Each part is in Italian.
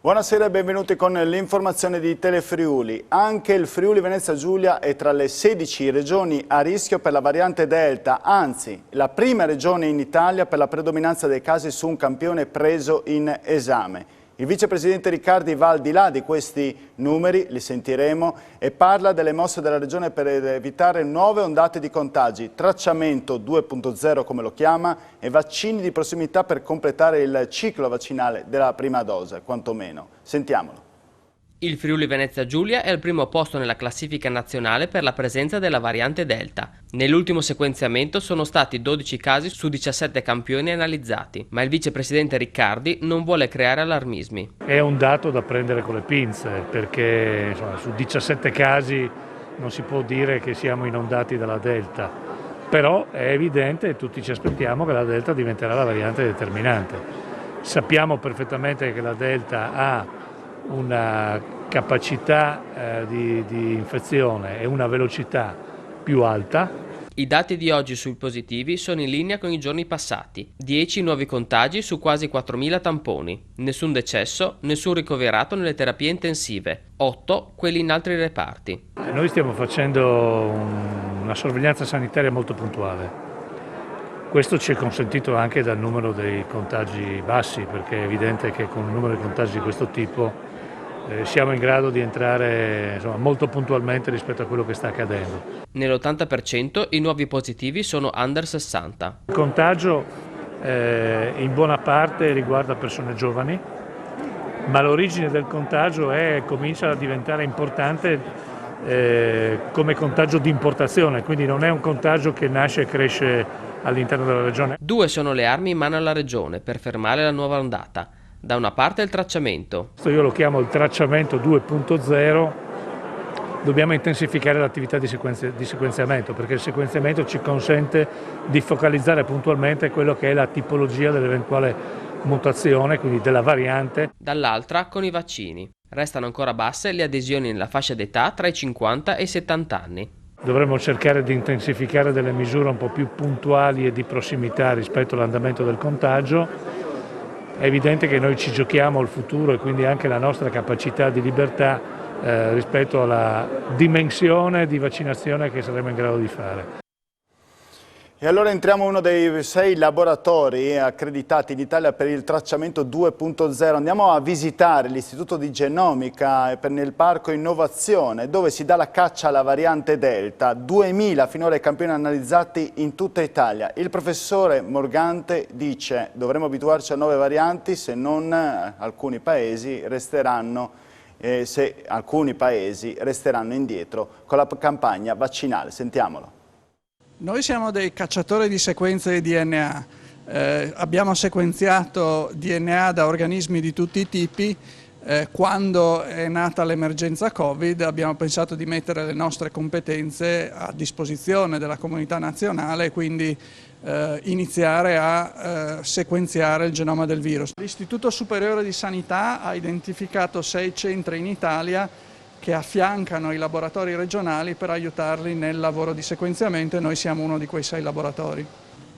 Buonasera e benvenuti con l'informazione di Telefriuli. Anche il Friuli Venezia Giulia è tra le 16 regioni a rischio per la variante Delta, anzi la prima regione in Italia per la predominanza dei casi su un campione preso in esame. Il vicepresidente Riccardi va al di là di questi numeri, li sentiremo, e parla delle mosse della regione per evitare nuove ondate di contagi, tracciamento 2.0 come lo chiama, e vaccini di prossimità per completare il ciclo vaccinale della prima dose, quantomeno. Sentiamolo. Il Friuli Venezia Giulia è al primo posto nella classifica nazionale per la presenza della variante Delta. Nell'ultimo sequenziamento sono stati 12 casi su 17 campioni analizzati, ma il vicepresidente Riccardi non vuole creare allarmismi. È un dato da prendere con le pinze, perché insomma, su 17 casi non si può dire che siamo inondati dalla Delta, però è evidente e tutti ci aspettiamo che la Delta diventerà la variante determinante. Sappiamo perfettamente che la Delta ha una capacità di infezione e una velocità più alta. I dati di oggi sui positivi sono in linea con i giorni passati. 10 nuovi contagi su quasi 4.000 tamponi. Nessun decesso, nessun ricoverato nelle terapie intensive. 8 quelli in altri reparti. Noi stiamo facendo una sorveglianza sanitaria molto puntuale. Questo ci è consentito anche dal numero dei contagi bassi, perché è evidente che con un numero di contagi di questo tipo siamo in grado di entrare molto puntualmente rispetto a quello che sta accadendo. Nell'80% i nuovi positivi sono under 60. Il contagio in buona parte riguarda persone giovani, ma l'origine del contagio comincia a diventare importante come contagio di importazione, quindi non è un contagio che nasce e cresce all'interno della regione. 2 sono le armi in mano alla regione per fermare la nuova ondata. Da una parte il tracciamento. Io lo chiamo il tracciamento 2.0, dobbiamo intensificare l'attività di sequenziamento, perché il sequenziamento ci consente di focalizzare puntualmente quello che è la tipologia dell'eventuale mutazione, quindi della variante. Dall'altra con i vaccini. Restano ancora basse le adesioni nella fascia d'età tra i 50 e i 70 anni. Dovremmo cercare di intensificare delle misure un po' più puntuali e di prossimità rispetto all'andamento del contagio. È evidente che noi ci giochiamo il futuro e quindi anche la nostra capacità di libertà rispetto alla dimensione di vaccinazione che saremo in grado di fare. E allora entriamo in uno dei 6 laboratori accreditati in Italia per il tracciamento 2.0. Andiamo a visitare l'Istituto di Genomica nel Parco Innovazione, dove si dà la caccia alla variante Delta. 2000 finora i campioni analizzati in tutta Italia. Il professore Morgante dice: dovremo abituarci a nuove varianti se non alcuni paesi resteranno indietro con la campagna vaccinale. Sentiamolo. Noi siamo dei cacciatori di sequenze di DNA, abbiamo sequenziato DNA da organismi di tutti i tipi. Quando è nata l'emergenza Covid abbiamo pensato di mettere le nostre competenze a disposizione della comunità nazionale e quindi iniziare a sequenziare il genoma del virus. L'Istituto Superiore di Sanità ha identificato 6 centri in Italia che affiancano i laboratori regionali per aiutarli nel lavoro di sequenziamento e noi siamo uno di quei 6 laboratori.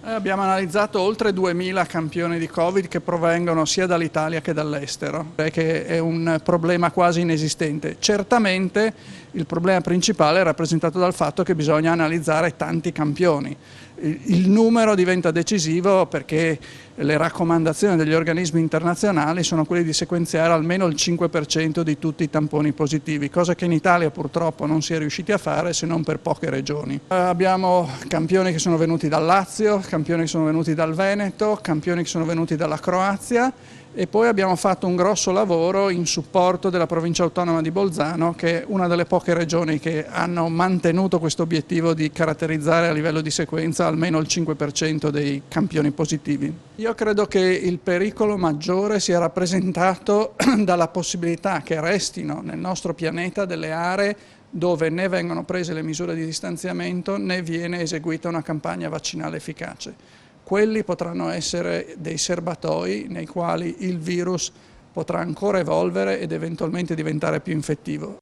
Abbiamo analizzato oltre 2000 campioni di Covid che provengono sia dall'Italia che dall'estero, che è un problema quasi inesistente. Certamente il problema principale è rappresentato dal fatto che bisogna analizzare tanti campioni. Il numero diventa decisivo perché le raccomandazioni degli organismi internazionali sono quelle di sequenziare almeno il 5% di tutti i tamponi positivi, cosa che in Italia purtroppo non si è riusciti a fare se non per poche regioni. Abbiamo campioni che sono venuti dal Lazio, campioni che sono venuti dal Veneto, campioni che sono venuti dalla Croazia e poi abbiamo fatto un grosso lavoro in supporto della provincia autonoma di Bolzano, che è una delle poche regioni che hanno mantenuto questo obiettivo di caratterizzare a livello di sequenza almeno il 5% dei campioni positivi. Io credo che il pericolo maggiore sia rappresentato dalla possibilità che restino nel nostro pianeta delle aree dove né vengono prese le misure di distanziamento né viene eseguita una campagna vaccinale efficace. Quelli potranno essere dei serbatoi nei quali il virus potrà ancora evolvere ed eventualmente diventare più infettivo.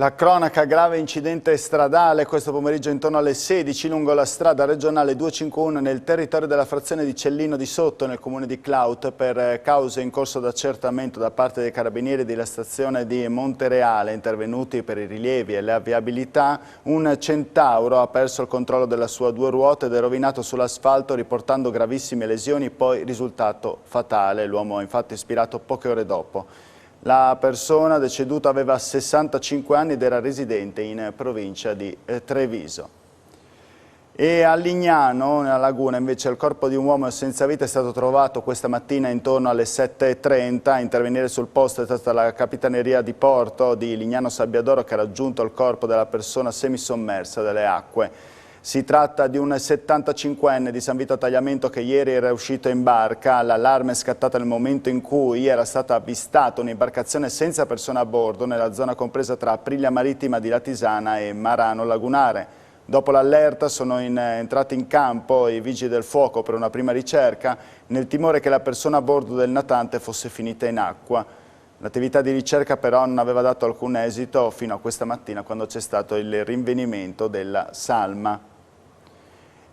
La cronaca, grave incidente stradale questo pomeriggio intorno alle 16 lungo la strada regionale 251 nel territorio della frazione di Cellino di Sotto nel comune di Claut per cause in corso d'accertamento da parte dei carabinieri della stazione di Montereale intervenuti per i rilievi e la viabilità. Un Centauro ha perso il controllo della sua due ruote ed è rovinato sull'asfalto riportando gravissime lesioni, poi risultato fatale. L'uomo è infatti spirato poche ore dopo. La persona deceduta aveva 65 anni ed era residente in provincia di Treviso. E a Lignano, nella laguna, invece il corpo di un uomo senza vita è stato trovato questa mattina intorno alle 7:30. A intervenire sul posto è stata la Capitaneria di Porto di Lignano Sabbiadoro che ha raggiunto il corpo della persona semisommersa dalle acque. Si tratta di un 75enne di San Vito a Tagliamento che ieri era uscito in barca. L'allarme è scattata nel momento in cui era stata avvistata un'imbarcazione senza persone a bordo nella zona compresa tra Aprilia Marittima di Latisana e Marano Lagunare. Dopo l'allerta sono entrati in campo i vigili del fuoco per una prima ricerca, nel timore che la persona a bordo del natante fosse finita in acqua. L'attività di ricerca però non aveva dato alcun esito fino a questa mattina quando c'è stato il rinvenimento della salma.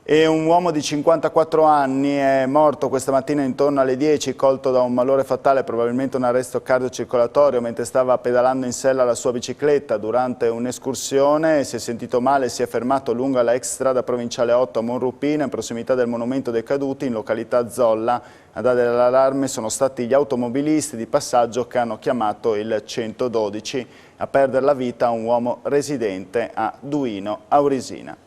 E un uomo di 54 anni è morto questa mattina intorno alle 10, colto da un malore fatale, probabilmente un arresto cardiocircolatorio, mentre stava pedalando in sella la sua bicicletta. Durante un'escursione si è sentito male e si è fermato lungo la ex strada provinciale 8 a Monrupino, in prossimità del Monumento dei Caduti, in località Zolla. A dare l'allarme sono stati gli automobilisti di passaggio che hanno chiamato il 112. A perdere la vita un uomo residente a Duino Auresina.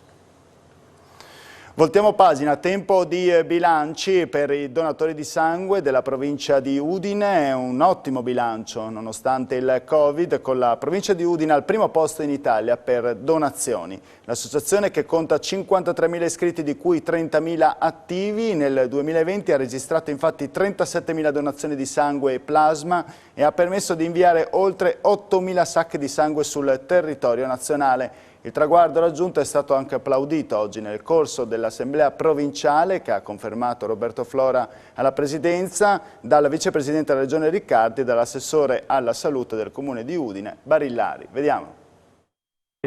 Voltiamo pagina, tempo di bilanci per i donatori di sangue della provincia di Udine. È un ottimo bilancio nonostante il Covid, con la provincia di Udine al primo posto in Italia per donazioni. L'associazione, che conta 53.000 iscritti di cui 30.000 attivi, nel 2020 ha registrato infatti 37.000 donazioni di sangue e plasma e ha permesso di inviare oltre 8.000 sacche di sangue sul territorio nazionale. Il traguardo raggiunto è stato anche applaudito oggi nel corso dell'Assemblea provinciale che ha confermato Roberto Flora alla presidenza, dal vicepresidente della Regione Riccardi e dall'assessore alla salute del comune di Udine, Barillari. Vediamo.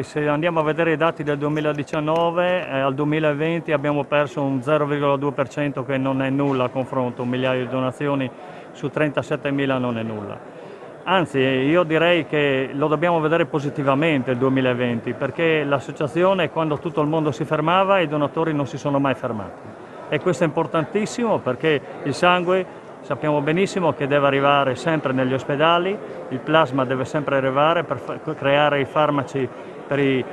Se andiamo a vedere i dati del 2019, al 2020 abbiamo perso un 0,2% che non è nulla a confronto, un migliaio di donazioni su 37.000 non è nulla. Anzi, io direi che lo dobbiamo vedere positivamente il 2020, perché l'associazione, quando tutto il mondo si fermava, i donatori non si sono mai fermati. E questo è importantissimo perché il sangue sappiamo benissimo che deve arrivare sempre negli ospedali, il plasma deve sempre arrivare per creare i farmaci per i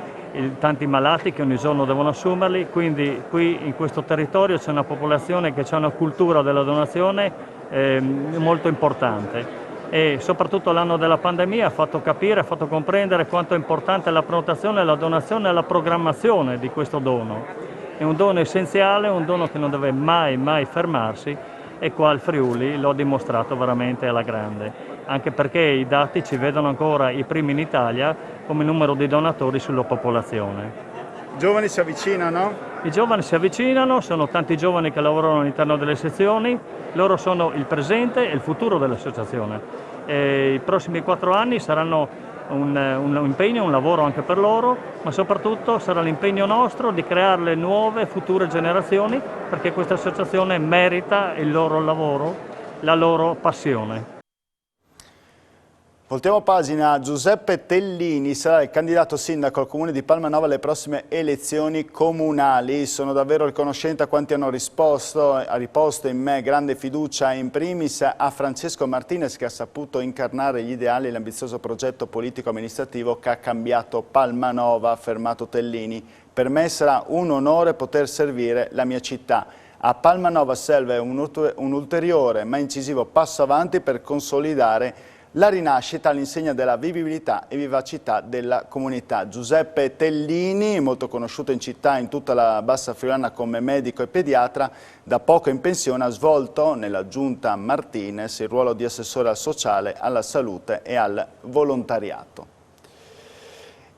tanti malati che ogni giorno devono assumerli, quindi qui in questo territorio c'è una popolazione che ha una cultura della donazione molto importante. E soprattutto l'anno della pandemia ha fatto capire, ha fatto comprendere quanto è importante la prenotazione, la donazione e la programmazione di questo dono. È un dono essenziale, un dono che non deve mai fermarsi e qua il Friuli lo ha dimostrato veramente alla grande, anche perché i dati ci vedono ancora i primi in Italia come numero di donatori sulla popolazione. I giovani si avvicinano? I giovani si avvicinano, sono tanti giovani che lavorano all'interno delle sezioni, loro sono il presente e il futuro dell'associazione. I prossimi 4 anni saranno un impegno, un lavoro anche per loro, ma soprattutto sarà l'impegno nostro di creare le nuove future generazioni, perché questa associazione merita il loro lavoro, la loro passione. Voltiamo pagina. Giuseppe Tellini sarà il candidato sindaco al comune di Palmanova alle prossime elezioni comunali. Sono davvero riconoscente a quanti hanno riposto in me grande fiducia, in primis a Francesco Martinez, che ha saputo incarnare gli ideali e l'ambizioso progetto politico-amministrativo che ha cambiato Palmanova, ha affermato Tellini. Per me sarà un onore poter servire la mia città. A Palmanova serve un ulteriore ma incisivo passo avanti per consolidare la rinascita all'insegna della vivibilità e vivacità della comunità. Giuseppe Tellini, molto conosciuto in città e in tutta la Bassa Friulana come medico e pediatra, da poco in pensione ha svolto nella giunta Martinez il ruolo di assessore al sociale, alla salute e al volontariato.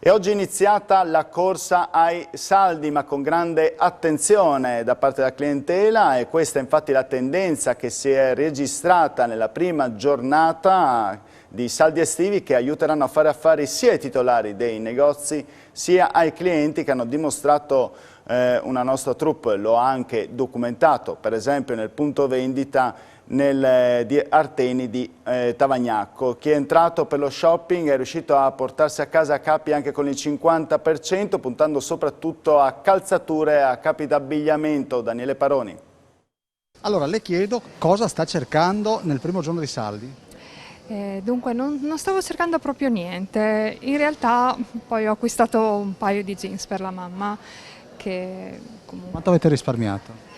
E oggi è iniziata la corsa ai saldi, ma con grande attenzione da parte della clientela, e questa è infatti la tendenza che si è registrata nella prima giornata di saldi estivi che aiuteranno a fare affari sia ai titolari dei negozi sia ai clienti che hanno dimostrato una nostra troupe, lo ha anche documentato, per esempio nel punto vendita di Arteni di Tavagnacco. Chi è entrato per lo shopping è riuscito a portarsi a casa capi anche con il 50%, puntando soprattutto a calzature e a capi d'abbigliamento. Daniele Paroni. Allora le chiedo cosa sta cercando nel primo giorno di saldi? Dunque non stavo cercando proprio niente, in realtà poi ho acquistato un paio di jeans per la mamma che comunque... Quanto avete risparmiato?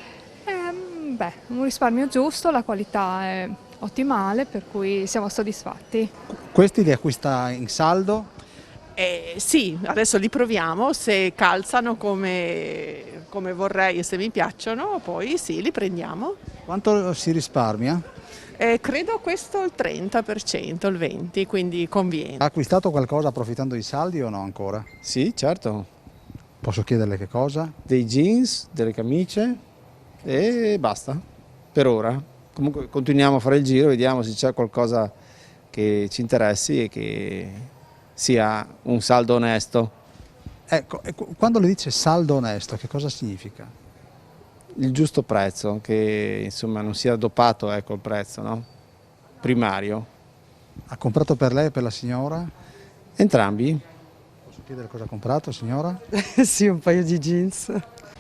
Un risparmio giusto, la qualità è ottimale, per cui siamo soddisfatti. Questi li acquista in saldo? Sì, adesso li proviamo, se calzano come vorrei e se mi piacciono, poi sì, li prendiamo. Quanto si risparmia? Credo questo il 30%, il 20%, quindi conviene. Ha acquistato qualcosa approfittando dei saldi o no ancora? Sì, certo. Posso chiederle che cosa? Dei jeans, delle camicie e basta, per ora. Comunque continuiamo a fare il giro, vediamo se c'è qualcosa che ci interessi e che sia un saldo onesto. Ecco, quando le dice saldo onesto, che cosa significa? Il giusto prezzo, che insomma non sia doppato, ecco, il prezzo, no? Primario. Ha comprato per lei e per la signora? Entrambi. Posso chiedere cosa ha comprato, signora? Sì, un paio di jeans.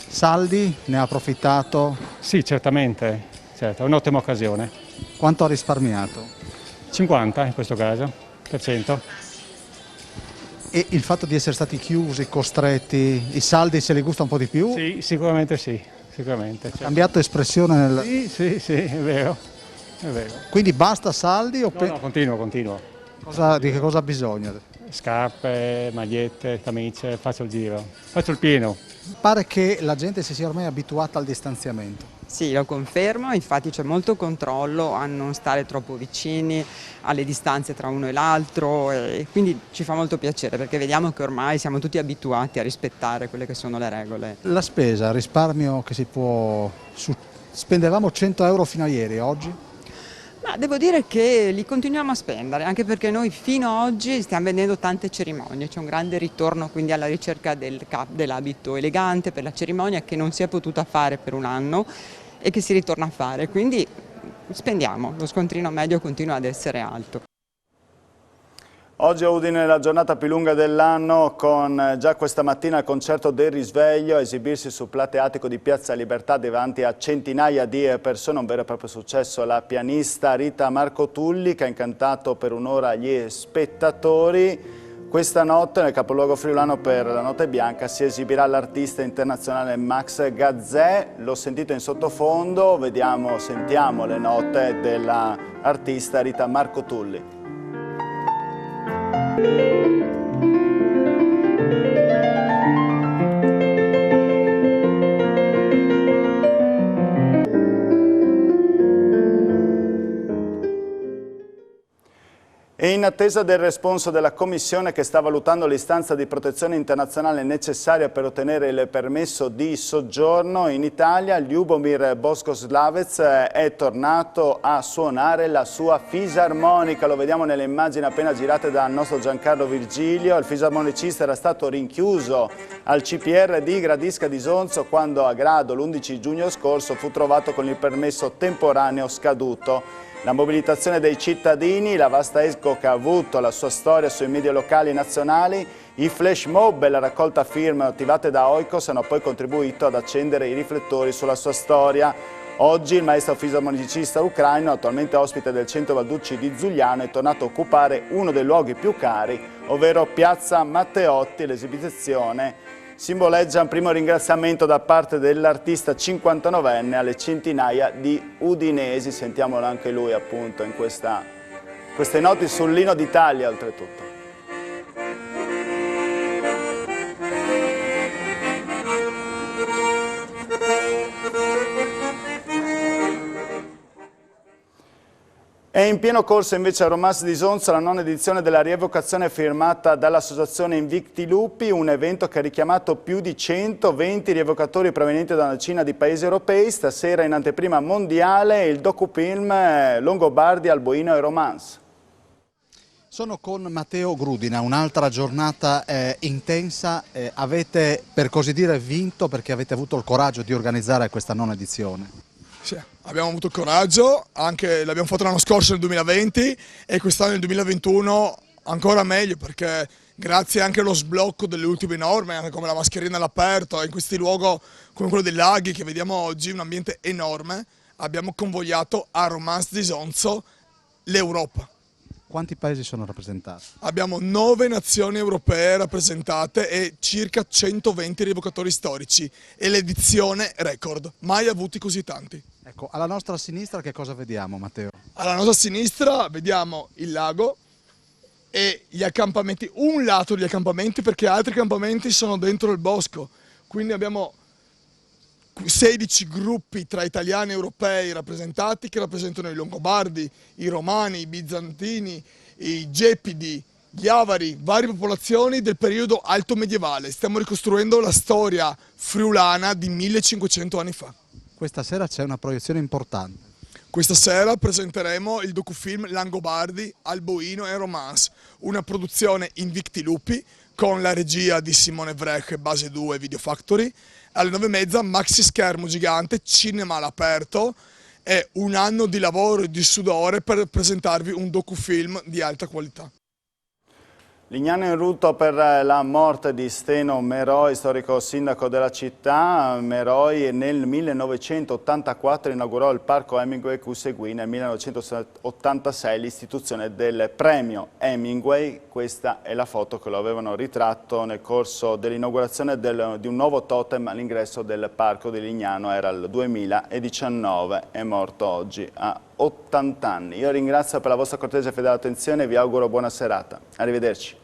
Saldi, ne ha approfittato? Sì, certamente, certo, è un'ottima occasione. Quanto ha risparmiato? 50 in questo caso, per cento. E il fatto di essere stati chiusi, costretti, i saldi se li gusta un po' di più? Sì, sicuramente sì, sicuramente. Certo. Ha cambiato espressione nel... Sì, è vero, è vero. Quindi basta saldi o... No, continuo. Di che cosa ha bisogno? Scarpe, magliette, camicie, faccio il giro, faccio il pieno. Pare che la gente si sia ormai abituata al distanziamento. Sì, lo confermo, infatti c'è molto controllo a non stare troppo vicini, alle distanze tra uno e l'altro, e quindi ci fa molto piacere perché vediamo che ormai siamo tutti abituati a rispettare quelle che sono le regole. La spesa, il risparmio che si può... Spendevamo 100 euro fino a ieri, oggi? Ma devo dire che li continuiamo a spendere, anche perché noi fino ad oggi stiamo vendendo tante cerimonie, c'è un grande ritorno quindi alla ricerca dell'abito elegante per la cerimonia che non si è potuta fare per un anno e che si ritorna a fare, quindi spendiamo, lo scontrino medio continua ad essere alto. Oggi a Udine è la giornata più lunga dell'anno, con già questa mattina il concerto del risveglio a esibirsi sul plateatico di Piazza Libertà davanti a centinaia di persone, un vero e proprio successo. La pianista Rita Marcotulli che ha incantato per un'ora gli spettatori. Questa notte nel capoluogo friulano per la Notte Bianca si esibirà l'artista internazionale Max Gazzè. L'ho sentito in sottofondo, sentiamo le note dell'artista Rita Marcotulli. E in attesa del responso della Commissione che sta valutando l'istanza di protezione internazionale necessaria per ottenere il permesso di soggiorno in Italia, Ljubomir Boskoslavec è tornato a suonare la sua fisarmonica. Lo vediamo nelle immagini appena girate dal nostro Giancarlo Virgilio. Il fisarmonicista era stato rinchiuso al CPR di Gradisca di Sonzo quando a Grado l'11 giugno scorso fu trovato con il permesso temporaneo scaduto. La mobilitazione dei cittadini, la vasta eco che ha avuto la sua storia sui media locali e nazionali, i flash mob e la raccolta firme attivate da Oikos hanno poi contribuito ad accendere i riflettori sulla sua storia. Oggi il maestro fisarmonicista ucraino, attualmente ospite del centro Valducci di Zugliano, è tornato a occupare uno dei luoghi più cari, ovvero Piazza Matteotti. L'esibizione simboleggia un primo ringraziamento da parte dell'artista 59enne alle centinaia di udinesi. Sentiamolo anche lui appunto in queste noti sull'Inno d'Italia oltretutto. È in pieno corso invece a Romas di Sonzo la nona edizione della rievocazione firmata dall'associazione Invicti Lupi, un evento che ha richiamato più di 120 rievocatori provenienti da una decina di paesi europei. Stasera in anteprima mondiale il docufilm Longobardi, Alboino e Romance. Sono con Matteo Grudina, un'altra giornata intensa, avete per così dire vinto perché avete avuto il coraggio di organizzare questa nona edizione. Sì, abbiamo avuto il coraggio, anche l'abbiamo fatto l'anno scorso nel 2020 e quest'anno nel 2021 ancora meglio perché grazie anche allo sblocco delle ultime norme, anche come la mascherina all'aperto e in questi luoghi come quello dei laghi che vediamo oggi, un ambiente enorme, abbiamo convogliato a Romance di Sonzo l'Europa. Quanti paesi sono rappresentati? Abbiamo 9 nazioni europee rappresentate e circa 120 rievocatori storici e l'edizione record, mai avuti così tanti. Ecco, alla nostra sinistra che cosa vediamo, Matteo? Alla nostra sinistra vediamo il lago e gli accampamenti, un lato degli accampamenti perché altri accampamenti sono dentro il bosco, quindi abbiamo 16 gruppi tra italiani e europei rappresentati che rappresentano i Longobardi, i Romani, i Bizantini, i Gepidi, gli Avari, varie popolazioni del periodo alto medievale. Stiamo ricostruendo la storia friulana di 1500 anni fa. Questa sera c'è una proiezione importante. Questa sera presenteremo il docufilm Langobardi, Alboino e Romance, una produzione in Victilupi con la regia di Simone Vrech, Base 2 Video Factory. Alle 9:30 maxi schermo gigante, cinema all'aperto e un anno di lavoro e di sudore per presentarvi un docufilm di alta qualità. Lignano in lutto per la morte di Steno Meroi, storico sindaco della città. Meroi nel 1984 inaugurò il parco Hemingway, cui seguì nel 1986 l'istituzione del premio Hemingway. Questa è la foto che lo avevano ritratto nel corso dell'inaugurazione di un nuovo totem all'ingresso del parco di Lignano. Era il 2019, è morto oggi a 80 anni. Io ringrazio per la vostra cortese e fedele attenzione e vi auguro buona serata. Arrivederci.